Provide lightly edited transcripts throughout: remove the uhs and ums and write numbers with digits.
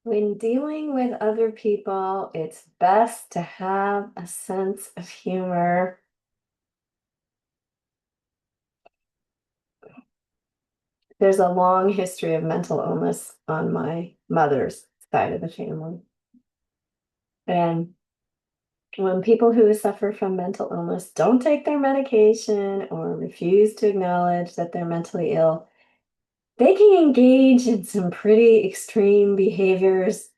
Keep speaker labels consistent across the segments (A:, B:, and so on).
A: When dealing with other people, it's best to have a sense of humor. There's a long history of mental illness on my mother's side of the family. And when people who suffer from mental illness don't take their medication or refuse to acknowledge that they're mentally ill, they can engage in some pretty extreme behaviors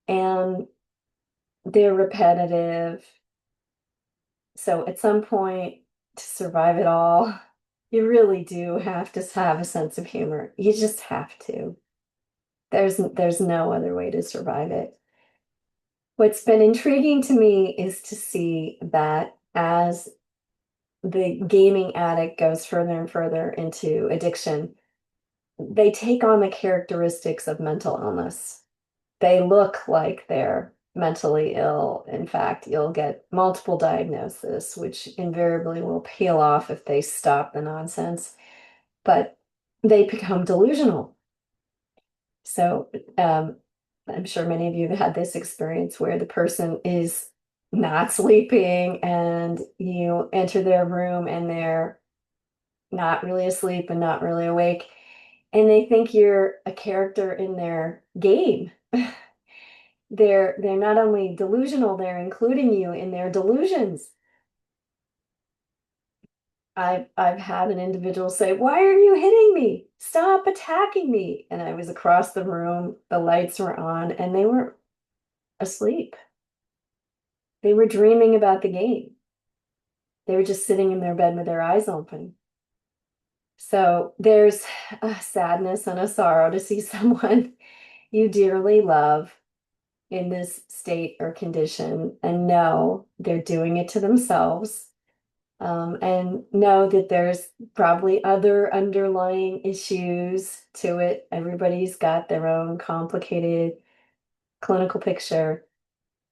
A: and they're repetitive. So at some point, to survive it all, you really do have to have a sense of humor. You just have to. There's no other way to survive it. What's been intriguing to me is to see that as the gaming addict goes further and further into addiction, they take on the characteristics of mental illness. They look like they're mentally ill. In fact, you'll get multiple diagnoses, which invariably will peel off if they stop the nonsense, but they become delusional. So, I'm sure many of you have had this experience where the person is not sleeping and you enter their room and they're not really asleep and not really awake, and they think you're a character in their game. They're not only delusional, they're including you in their delusions. I've had an individual say, "Why are you hitting me? Stop attacking me." And I was across the room, the lights were on, and they were asleep. They were dreaming about the game. They were just sitting in their bed with their eyes open. So there's a sadness and a sorrow to see someone you dearly love in this state or condition and know they're doing it to themselves, and know that there's probably other underlying issues to it. Everybody's got their own complicated clinical picture,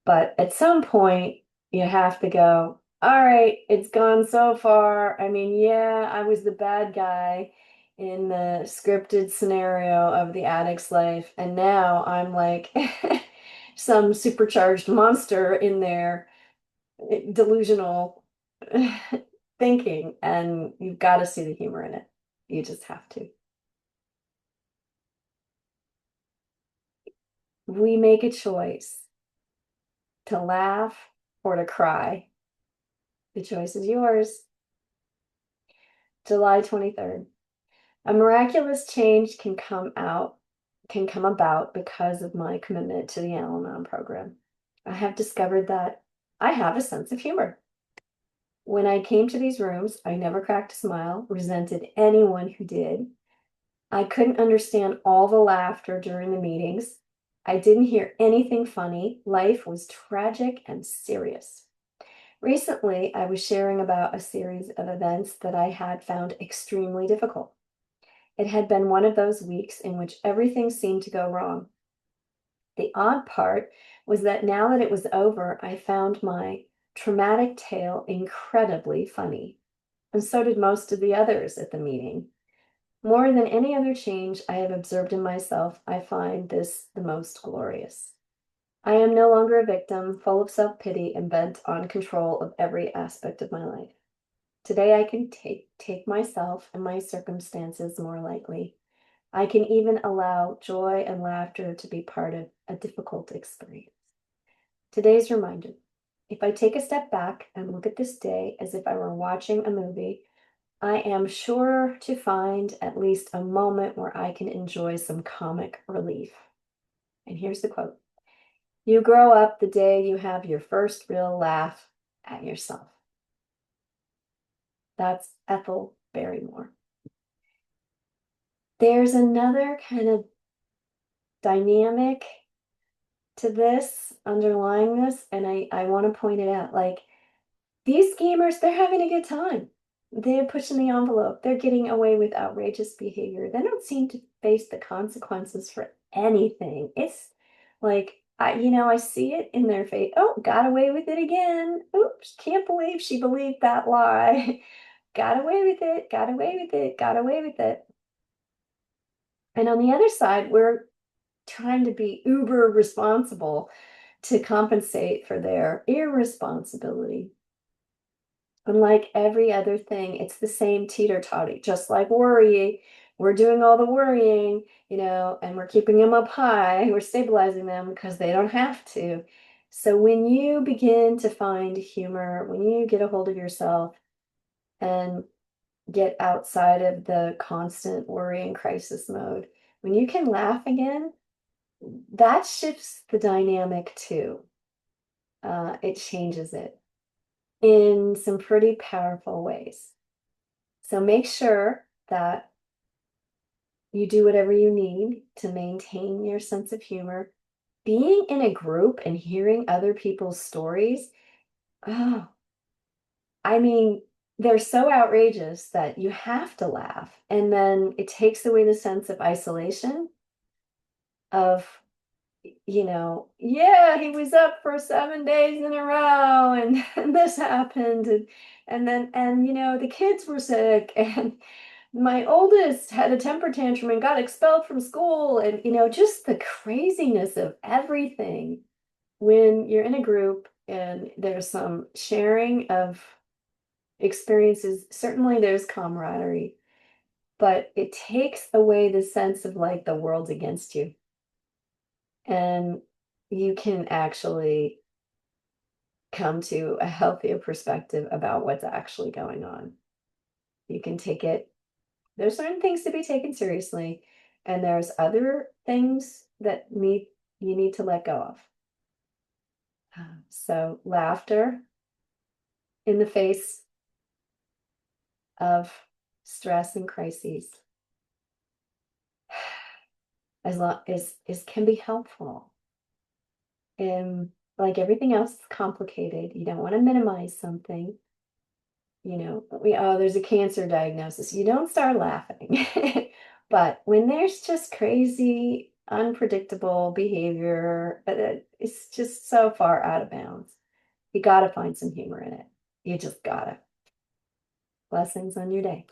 A: but at some point you have to go, all right, it's gone so far. I mean, yeah, I was the bad guy in the scripted scenario of the addict's life, and now I'm like some supercharged monster in there, delusional thinking, and you've got to see the humor in it. You just have to. We make a choice to laugh or to cry. The choice is yours. July 23rd. A miraculous change can come about because of my commitment to the Al-Anon program. I have discovered that I have a sense of humor. When I came to these rooms, I never cracked a smile, resented anyone who did. I couldn't understand all the laughter during the meetings. I didn't hear anything funny. Life was tragic and serious. Recently, I was sharing about a series of events that I had found extremely difficult. It had been one of those weeks in which everything seemed to go wrong. The odd part was that now that it was over, I found my traumatic tale incredibly funny, and so did most of the others at the meeting. More than any other change I have observed in myself, I find this the most glorious. I am no longer a victim, full of self-pity and bent on control of every aspect of my life. Today I can take myself and my circumstances more lightly. I can even allow joy and laughter to be part of a difficult experience. Today's reminder: if I take a step back and look at this day as if I were watching a movie, I am sure to find at least a moment where I can enjoy some comic relief. And here's the quote: "You grow up the day you have your first real laugh at yourself." That's Ethel Barrymore. There's another kind of dynamic to this, underlying this, and I want to point it out. Like, these gamers, they're having a good time. They're pushing the envelope. They're getting away with outrageous behavior. They don't seem to face the consequences for anything. It's like, I see it in their face. Oh, got away with it again. Oops, can't believe she believed that lie. Got away with it, got away with it, got away with it. And on the other side, we're trying to be uber responsible to compensate for their irresponsibility. Unlike every other thing, it's the same teeter-totter, just like worry. We're doing all the worrying, and we're keeping them up high. We're stabilizing them because they don't have to. So when you begin to find humor, when you get a hold of yourself and get outside of the constant worry and crisis mode, when you can laugh again, that shifts the dynamic too. It changes it in some pretty powerful ways. So make sure that you do whatever you need to maintain your sense of humor. Being in a group and hearing other people's stories, oh, I mean, they're so outrageous that you have to laugh. And then it takes away the sense of isolation of, yeah, he was up for 7 days in a row and, and this happened. And then the kids were sick and my oldest had a temper tantrum and got expelled from school. And, just the craziness of everything when you're in a group and there's some sharing of experiences. Certainly there's camaraderie, but it takes away the sense of like the world's against you. And you can actually come to a healthier perspective about what's actually going on. You can take it, there's certain things to be taken seriously, and there's other things that you need to let go of. So laughter in the face of stress and crises as long as is can be helpful. And like everything else, it's complicated. You don't want to minimize something. There's a cancer diagnosis. You don't start laughing. But when there's just crazy, unpredictable behavior, it's just so far out of bounds. You got to find some humor in it. You just gotta. Blessings on your day.